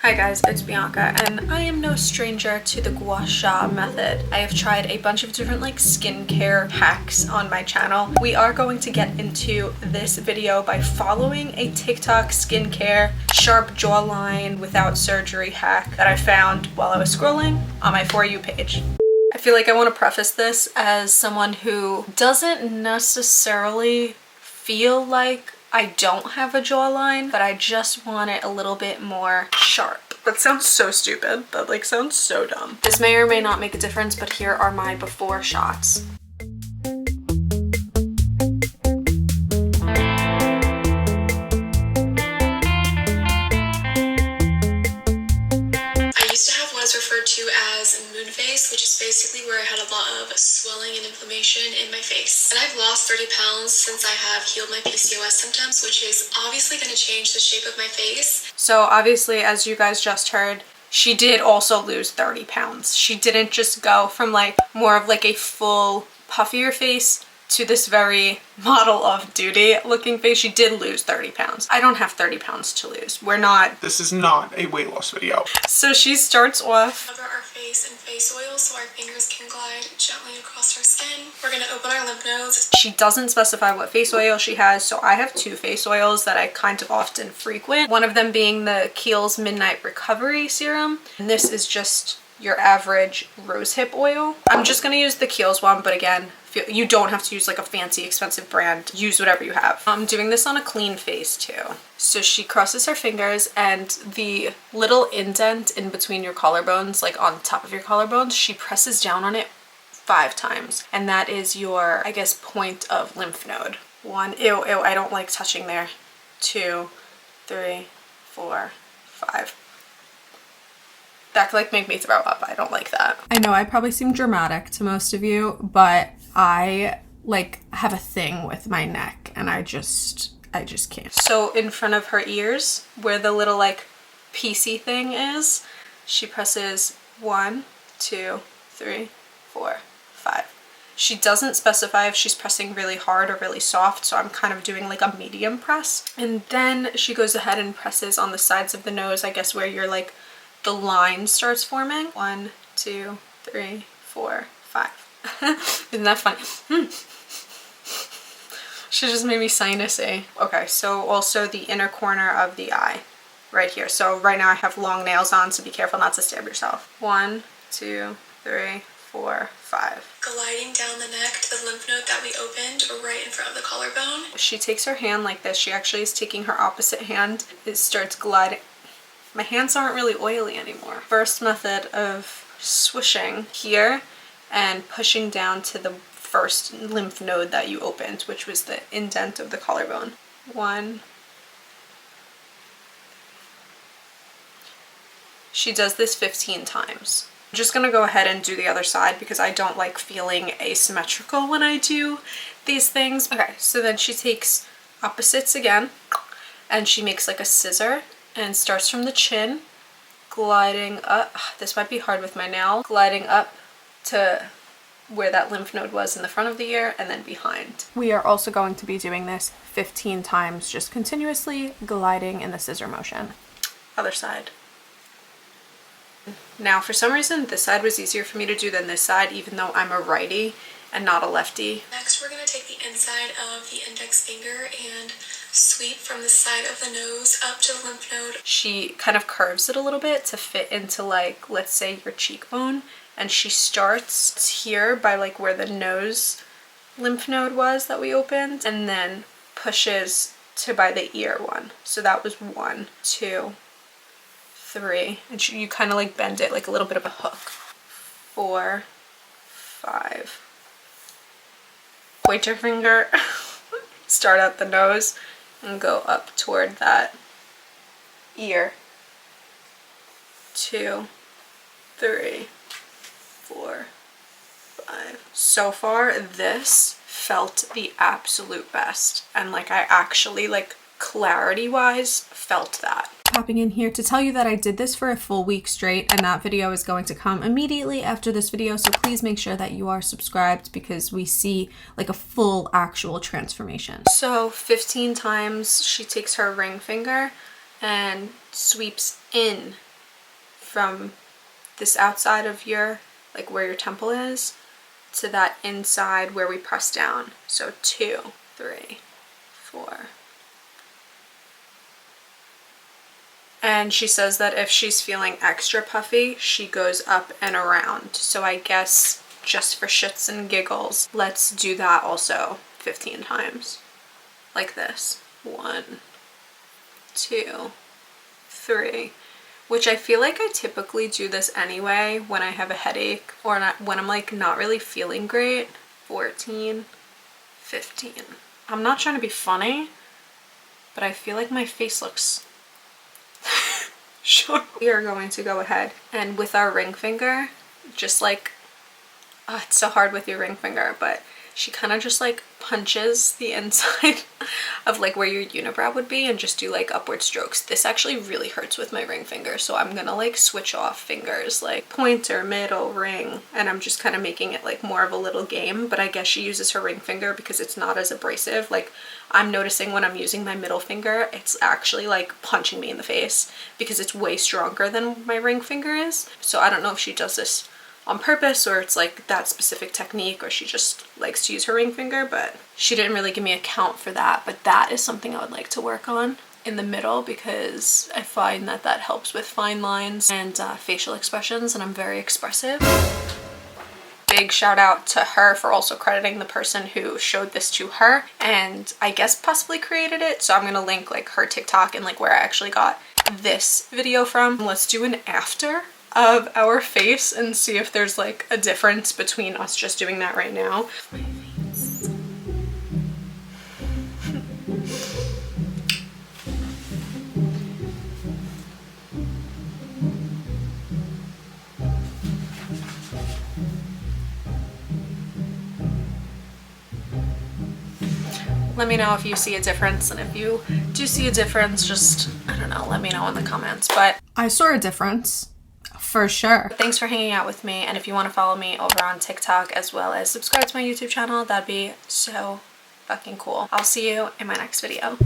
Hi guys, it's Bianca and I am no stranger to the gua sha method. I have tried a bunch of different skincare hacks on my channel. We are going to get into this video by following a TikTok skincare sharp jawline without surgery hack that I found while I was scrolling on my For You page. I feel like I want to preface this as someone who doesn't necessarily feel like I don't have a jawline, but I just want it a little bit more sharp. That sounds so stupid. That sounds so dumb. This may or may not make a difference, but here are my before shots. Referred to as moon face, which is basically where I had a lot of swelling and inflammation in my face. And I've lost 30 pounds since I have healed my PCOS symptoms, which is obviously going to change the shape of my face. So obviously, as you guys just heard, she did also lose 30 pounds. She didn't just go from more of a full puffier face to this very model of duty looking face. She did lose 30 pounds. I don't have 30 pounds to lose. This is not a weight loss video. So she starts off. Cover our face in face oil so our fingers can glide gently across our skin. We're gonna open our lymph nodes. She doesn't specify what face oil she has, so I have two face oils that I kind of often frequent. One of them being the Kiehl's Midnight Recovery Serum, and this is just your average rosehip oil. I'm just gonna use the Kiehl's one, but again, you don't have to use a fancy expensive brand. Use whatever you have. I'm doing this on a clean face too. So she crosses her fingers, and the little indent in between your collarbones, on top of your collarbones, she presses down on it 5 times. And that is your, I guess, point of lymph node. 1, ew, I don't like touching there. 2, 3, 4, 5. That could make me throw up. I don't like that. I know I probably seem dramatic to most of you, but I have a thing with my neck and I just can't. So in front of her ears, where the little PC thing is, she presses 1, 2, 3, 4, 5. She doesn't specify if she's pressing really hard or really soft, so I'm kind of doing a medium press. And then she goes ahead and presses on the sides of the nose, I guess where you're the line starts forming. 1, 2, 3, 4, 5. Isn't that funny? She just made me sinusy. Okay, so also the inner corner of the eye right here. So right now I have long nails on, so be careful not to stab yourself. 1, 2, 3, 4, 5. Gliding down the neck to the lymph node that we opened right in front of the collarbone. She takes her hand like this. She actually is taking her opposite hand. It starts gliding. My hands aren't really oily anymore. First method of swishing here and pushing down to the first lymph node that you opened, which was the indent of the collarbone. 1. She does this 15 times. I'm just gonna go ahead and do the other side because I don't like feeling asymmetrical when I do these things. Okay, so then she takes opposites again and she makes a scissor and starts from the chin, gliding up. This might be hard with my nail. Gliding up to where that lymph node was in the front of the ear and then behind. We are also going to be doing this 15 times, just continuously gliding in the scissor motion. Other side. Now, for some reason, this side was easier for me to do than this side, even though I'm a righty and not a lefty. Next, we're gonna take the inside of the index finger and sweep from the side of the nose up to the lymph node. She kind of curves it a little bit to fit into let's say your cheekbone, and she starts here by where the nose lymph node was that we opened, and then pushes to by the ear one. So that was 1, 2, 3, and you kind of bend it a little bit of a hook. 4, 5. Pointer finger. Start at the nose and go up toward that ear. 2, 3, 4, 5. So far, this felt the absolute best. And I actually, clarity-wise, felt that. Popping in here to tell you that I did this for a full week straight, and that video is going to come immediately after this video, so please make sure that you are subscribed because we see a full actual transformation. So 15 times she takes her ring finger and sweeps in from this outside of your, like where your temple is, to that inside where we press down. So 2, 3, 4. And she says that if she's feeling extra puffy, she goes up and around. So I guess just for shits and giggles, let's do that also 15 times. Like this. 1, 2, 3. Which I feel like I typically do this anyway when I have a headache or when I'm like not really feeling great. 14, 15. I'm not trying to be funny, but I feel like my face looks sure. We are going to go ahead and with our ring finger, just like, oh, it's so hard with your ring finger, but she kind of just like punches the inside of like where your unibrow would be and just do like upward strokes. This actually really hurts with my ring finger, so I'm gonna like switch off fingers, like pointer, middle, ring, and I'm just kind of making it like more of a little game. But I guess she uses her ring finger because it's not as abrasive. Like I'm noticing when I'm using my middle finger, it's actually like punching me in the face because it's way stronger than my ring finger is. So I don't know if she does this on purpose or it's like that specific technique or she just likes to use her ring finger, but she didn't really give me a count for that. But that is something I would like to work on in the middle because I find that that helps with fine lines and facial expressions, and I'm very expressive. Big shout out to her for also crediting the person who showed this to her and I guess possibly created it. So I'm gonna link like her TikTok and like where I actually got this video from. Let's do an after of our face and see if there's like a difference between us just doing that right now. Let me know if you see a difference, and if you do see a difference, just, I don't know, let me know in the comments. But I saw a difference. For sure. Thanks for hanging out with me, and if you want to follow me over on TikTok as well as subscribe to my YouTube channel, that'd be so fucking cool. I'll see you in my next video.